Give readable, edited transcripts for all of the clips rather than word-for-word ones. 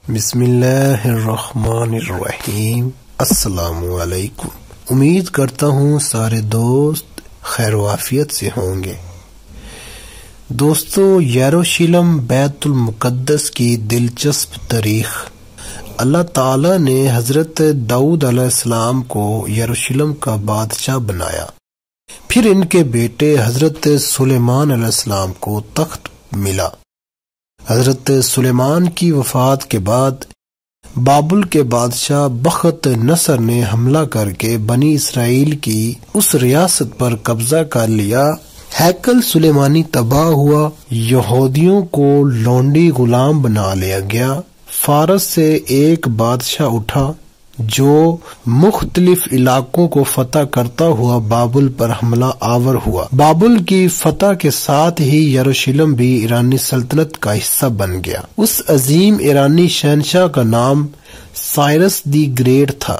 بسم اللہ الرحمن الرحیم۔ السلام علیکم۔ امید کرتا ہوں سارے دوست خیر و عافیت سے ہوں گے۔ دوستو، یروشلم بیت المقدس کی دلچسپ تاریخ۔ اللہ تعالی نے حضرت داؤد علیہ السلام کو یروشلم کا بادشاہ بنایا، پھر ان کے بیٹے حضرت سلیمان علیہ السلام کو تخت ملا۔ حضرت سلیمان کی وفات کے بعد بابل کے بادشاہ بخت نصر نے حملہ کر کے بنی اسرائیل کی اس ریاست پر قبضہ کر لیا۔ ہیکل سلیمانی تباہ ہوا، یہودیوں کو لونڈی غلام بنا لیا گیا۔ فارس سے ایک بادشاہ اٹھا جو مختلف علاقوں کو فتح کرتا ہوا بابل پر حملہ آور ہوا۔ بابل کی فتح کے ساتھ ہی یروشلم بھی ایرانی سلطنت کا حصہ بن گیا۔ اس عظیم ایرانی شہنشاہ کا نام سائرس دی گریٹ تھا۔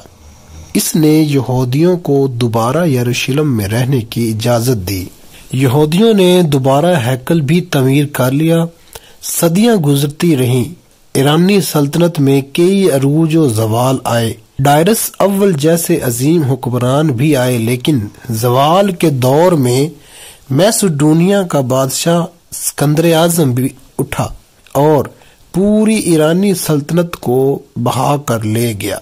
اس نے یہودیوں کو دوبارہ یروشلم میں رہنے کی اجازت دی۔ یہودیوں نے دوبارہ ہیکل بھی تعمیر کر لیا۔ صدیاں گزرتی رہیں، ایرانی سلطنت میں کئی عروج و زوال آئے۔ ڈائرس اول جیسے عظیم حکمران بھی آئے، لیکن زوال کے دور میں میسوڈونیا کا بادشاہ اسکندر اعظم بھی اٹھا اور پوری ایرانی سلطنت کو بہا کر لے گیا۔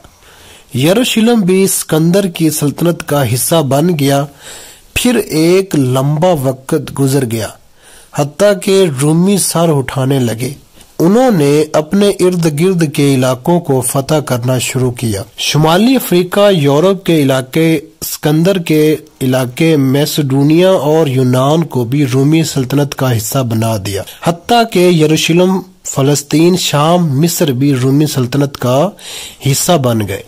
یروشلم بھی اسکندر کی سلطنت کا حصہ بن گیا۔ پھر ایک لمبا وقت گزر گیا، حتیٰ کہ رومی سر اٹھانے لگے۔ انہوں نے اپنے ارد گرد کے علاقوں کو فتح کرنا شروع کیا۔ شمالی افریقہ، یورپ کے علاقے، اسکندر کے علاقے، میسوڈونیا اور یونان کو بھی رومی سلطنت کا حصہ بنا دیا۔ حتیٰ کہ یروشلم، فلسطین، شام، مصر بھی رومی سلطنت کا حصہ بن گئے۔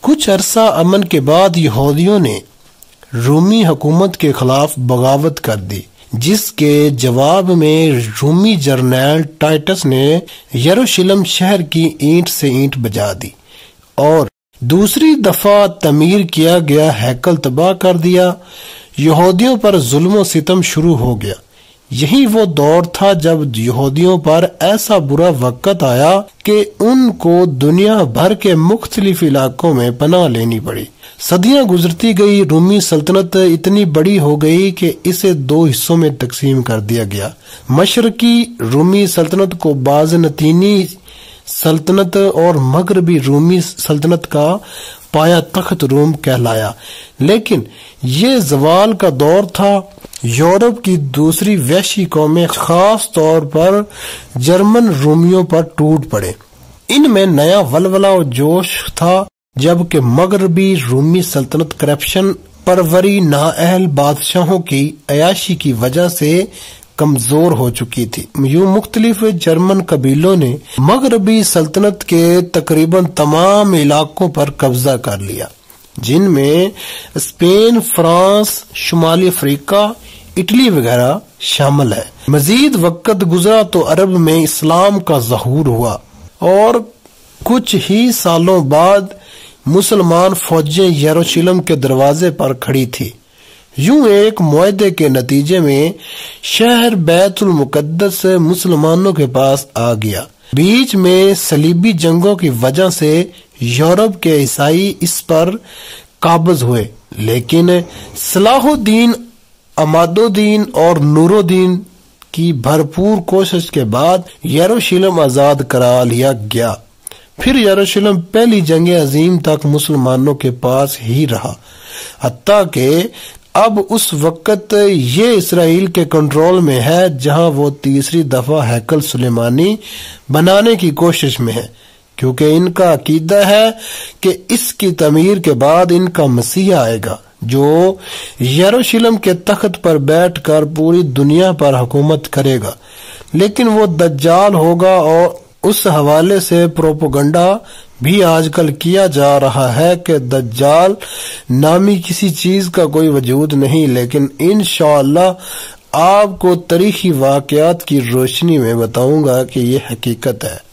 کچھ عرصہ امن کے بعد یہودیوں نے رومی حکومت کے خلاف بغاوت کر دی، جس کے جواب میں رومی جرنیل ٹائٹس نے یروشلم شہر کی اینٹ سے اینٹ بجا دی اور دوسری دفعہ تعمیر کیا گیا ہیکل تباہ کر دیا۔ یہودیوں پر ظلم و ستم شروع ہو گیا۔ یہی وہ دور تھا جب یہودیوں پر ایسا برا وقت آیا کہ ان کو دنیا بھر کے مختلف علاقوں میں پناہ لینی پڑی۔ صدیاں گزرتی گئی، رومی سلطنت اتنی بڑی ہو گئی کہ اسے دو حصوں میں تقسیم کر دیا گیا۔ مشرقی رومی سلطنت کو بازنطینی سلطنت اور مغربی رومی سلطنت کا پایا تخت روم کہلایا۔ لیکن یہ زوال کا دور تھا۔ یورپ کی دوسری وحشی قومیں خاص طور پر جرمن رومیوں پر ٹوٹ پڑے۔ ان میں نیا ولولہ و جوش تھا، جبکہ مغربی رومی سلطنت کرپشن، پروری نااہل بادشاہوں کی عیاشی کی وجہ سے کمزور ہو چکی تھی۔ یوں مختلف جرمن قبیلوں نے مغربی سلطنت کے تقریباً تمام علاقوں پر قبضہ کر لیا، جن میں اسپین، فرانس، شمالی افریقہ، اٹلی وغیرہ شامل ہے۔ مزید وقت گزرا تو عرب میں اسلام کا ظہور ہوا اور کچھ ہی سالوں بعد مسلمان فوجیں یروشلم کے دروازے پر کھڑی تھی۔ یوں ایک معاہدے کے نتیجے میں شہر بیت المقدس مسلمانوں کے پاس آ گیا۔ بیچ میں صلیبی جنگوں کی وجہ سے یورپ کے عیسائی اس پر قابض ہوئے، لیکن صلاح الدین، عماد الدین اور نور الدین کی بھرپور کوشش کے بعد یروشلم آزاد کرا لیا گیا۔ پھر یروشلم پہلی جنگ عظیم تک مسلمانوں کے پاس ہی رہا، حتیٰ کہ اب اس وقت یہ اسرائیل کے کنٹرول میں ہے، جہاں وہ تیسری دفعہ ہیکل سلیمانی بنانے کی کوشش میں ہے، کیونکہ ان کا عقیدہ ہے کہ اس کی تعمیر کے بعد ان کا مسیح آئے گا جو یروشلم کے تخت پر بیٹھ کر پوری دنیا پر حکومت کرے گا۔ لیکن وہ دجال ہوگا، اور اس حوالے سے پروپیگنڈا بھی آج کل کیا جا رہا ہے کہ دجال نامی کسی چیز کا کوئی وجود نہیں، لیکن انشاءاللہ آپ کو تاریخی واقعات کی روشنی میں بتاؤں گا کہ یہ حقیقت ہے۔